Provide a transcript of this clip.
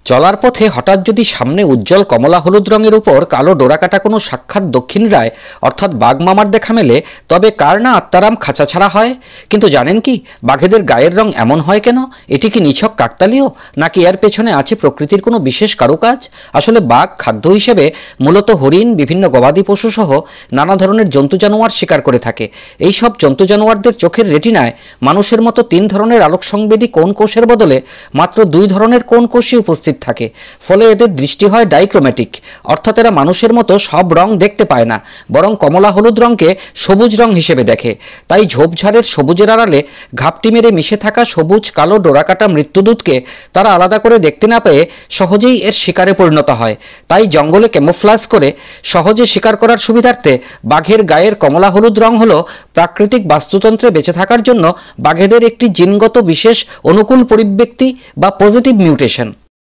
চলার পথে হঠাৎ যদি সামনে উজ্জ্বল কমলা হলুদ রঙের উপর কালো ডোরাকাটা কোনো সাক্ষাৎ দক্ষিণ রায় অর্থাৎ বাঘ মামার দেখা মেলে, তবে কার না আত্মারাম খাঁচা ছাড়া হয়। কিন্তু জানেন কি, বাঘেদের গায়ের রং এমন হয় কেন? এটি কি নিছক কাকতালীয়, নাকি এর পেছনে আছে প্রকৃতির কোনো বিশেষ কারুকাজ? আসলে বাঘ খাদ্য হিসেবে মূলত হরিণ, বিভিন্ন গবাদি পশু সহ নানা ধরনের জন্তু জানোয়ার শিকার করে থাকে। এই সব জন্তু জানোয়ারদের চোখের রেটিনায় মানুষের মতো 3 ধরনের আলোক সংবেদী কোণ কোষের বদলে মাত্র 2 ধরনের কোণ কোষই উপস্থিত থাকে। ফলে এদের দৃষ্টি হয় ডাইক্রোম্যাটিক, অর্থাৎ এরা মানুষের মতো সব রং দেখতে পায় না, বরং কমলা হলুদ রঙকে সবুজ রং হিসেবে দেখে। তাই ঝোপঝাড়ের সবুজের আড়ালে ঘাপটি মেরে মিশে থাকা সবুজ কালো ডোরাকাটা মৃত্যুদূতকে তারা আলাদা করে দেখতে না পেয়ে সহজেই এর শিকারে পরিণত হয়। তাই জঙ্গলে ক্যামোফ্লাজ করে সহজে শিকার করার সুবিধার্থে বাঘের গায়ের কমলা হলুদ রং হলো প্রাকৃতিক বাস্তুতন্ত্রে বেঁচে থাকার জন্য বাঘেদের একটি জিনগত বিশেষ অনুকূল পরিব্যক্তি বা পজিটিভ মিউটেশন।